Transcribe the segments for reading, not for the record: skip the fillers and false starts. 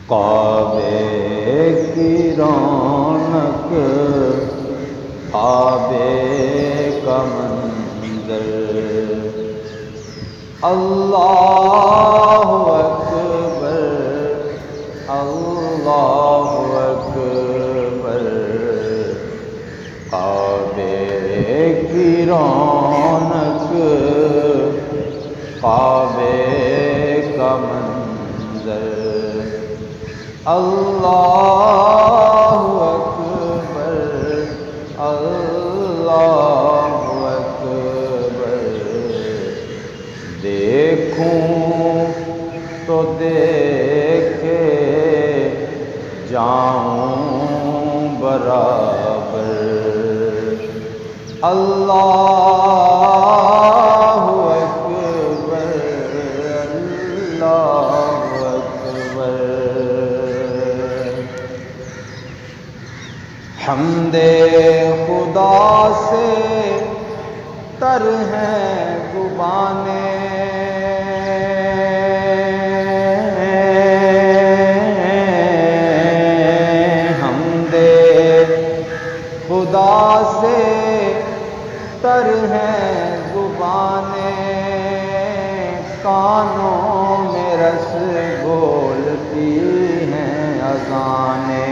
کعبے کی رونق کعبے کا منظر، اللہ اکبر اللہ اکبر، کعبے کی رونق کعبے کا منظر، اللہ اکبر اللہ اکبر، دیکھوں تو دیکھے جاؤں برابر، اللہ اکبر اللہ اکبر، حمد خدا سے تر ہیں زبانیں، حمد خدا سے تر ہیں زبانیں، کانوں میں رس بولتی ہیں اذانیں،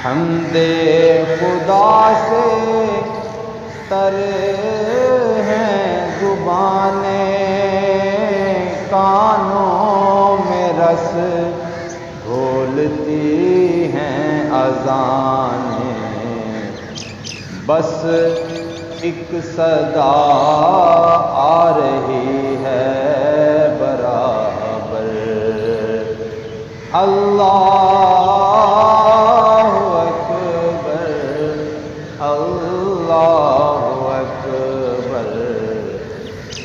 حمد خدا سے تر ہیں زبانیں، کانوں میں رس گھولتی ہیں اذانیں، بس ایک صدا آ رہی ہے برابر، اللہ اکبر اللہ اکبر،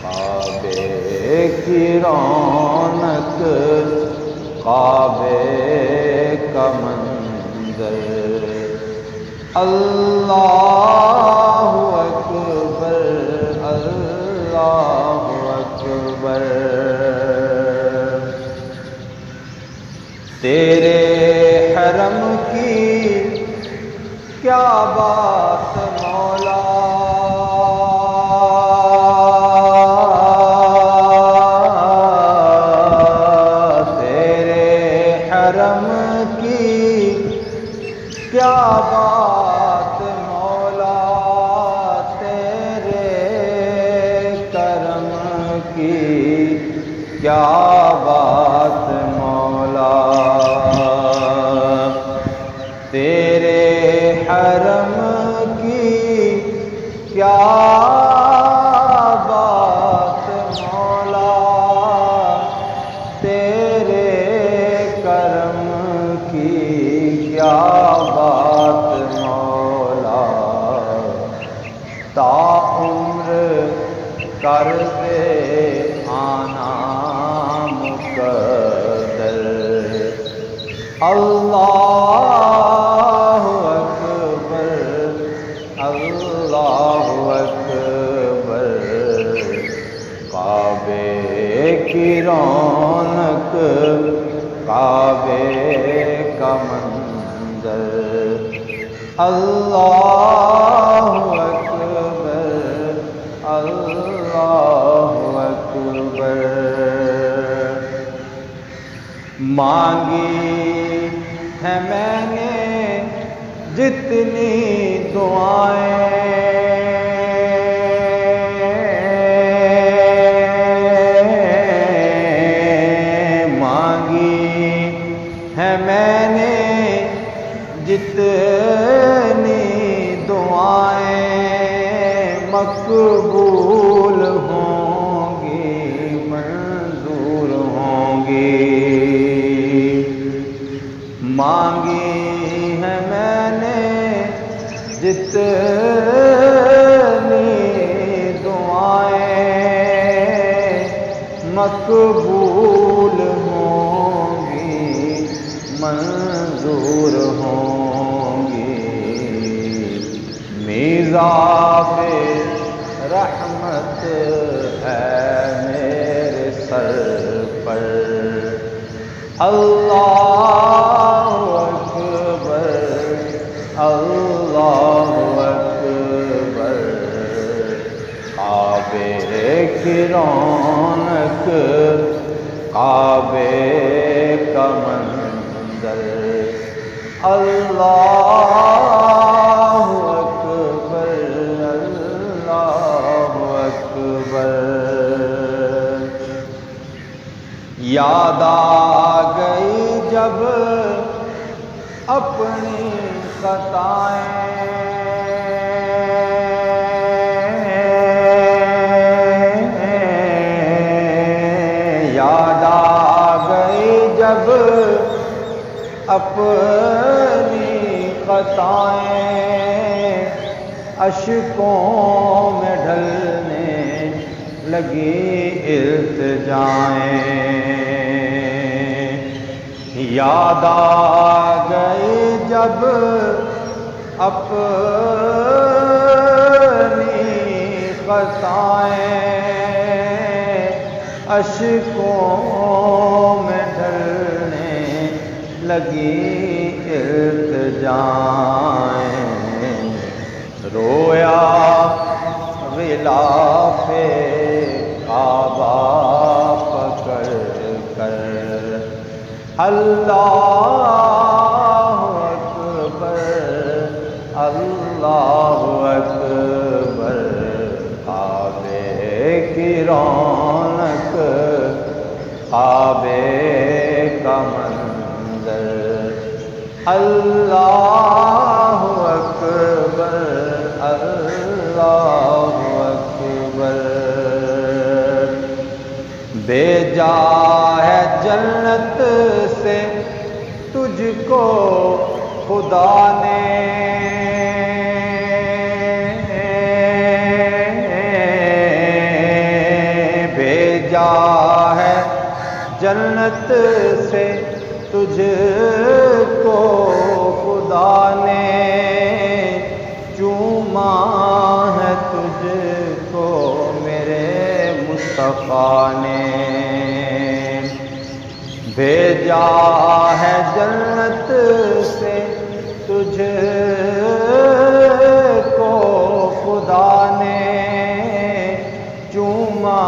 کعبے کی رونق کعبے کا منظر، اللہ اکبر اللہ اکبر، تیرے حرم کی کیا بات مولا، تیرے حرم کی کیا بات مولا، تیرے کرم کی کیا بات مولا، تیرے حرم کی کیا بات مولا، تیرے کرم کی کیا بات مولا، تا عمر کر دے آنا مقدر، اللہ اکبر اللہ اکبر، کعبے کی رونق کعبے کا منظر، اللہ اکبر اللہ اکبر، مانگی ہے میں نے جتنی دعائیں، مانگی ہے میں نے جتنی دعائیں، مقبول ہوں گی منظور ہوں گی، مانگی ہے میں نے جتنی دعائیں، مقبول ہوں گی منظور ہوں گی، میزاب رحمت ہے میرے سر پر، اللہ اکبر اللہ اکبر کعبے کی رونق کعبے کا منظر اللہ اکبر اللہ اکبر یاد آ گئی جب اپنی خطائیں یاد آ گئی جب اپنی خطائیں اشکوں میں ڈھلنے لگی التجائیں یاد آ گئی جب اپنی خطائیں اشکوں میں ڈھلنے لگی التجائیں رویا غلاف کعبہ پکڑ کر اللہ اکبر اللہ اکبر کعبے کی رونق کعبے کا منظر اللہ اکبر اللہ اکبر بھیجا ہے جنت سے تجھ کو خدا نے بھیجا ہے جنت سے تجھ کو خدا نے چوما ہے تجھ کو میرے مصطفیٰ نے بھیجا ہے جنت سے تجھ کو خدا نے چوما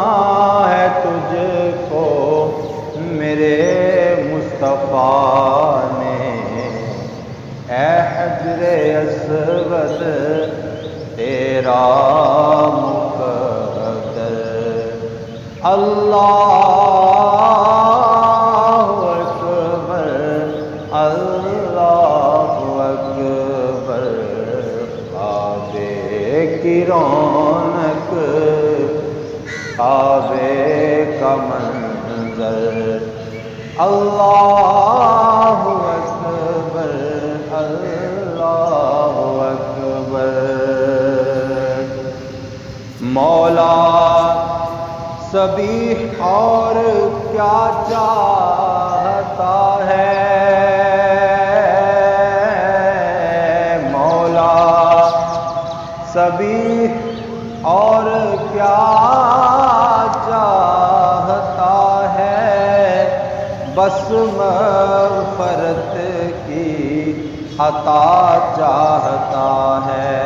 ہے تجھ کو میرے مصطفیٰ نے اے حجر اسود تیرا مقدر اللہ اکبر اللہ اکبر کعبے کی رونق کعبے کا منظر اللہ اکبر اللہ اکبر مولا صبیح اور کیا چاہتا ہے مولا صبیح اور کیا چاہتا ہے بس مغفرت کی عطا چاہتا ہے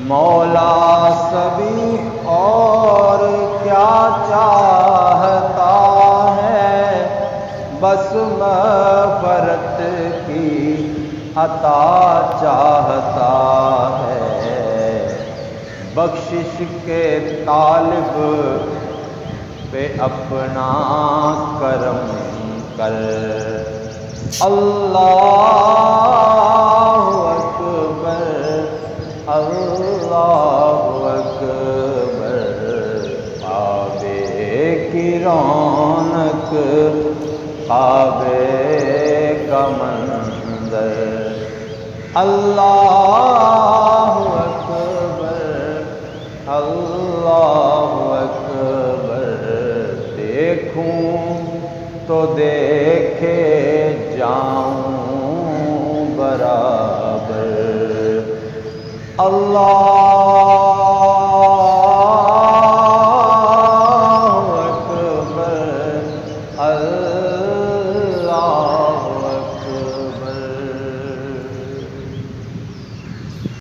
مولا صبیح اور کیا چاہتا ہے بس مغفرت کی عطا چاہتا ہے بخشش کے طالب پہ اپنا کرم کر اللہ اکبر اللہ اکبر کعبے کی رونق کعبے کا منظر اللہ اکبر اللہ اکبر دیکھوں تو دیکھے جاؤں برابر اللہ اکبر اللہ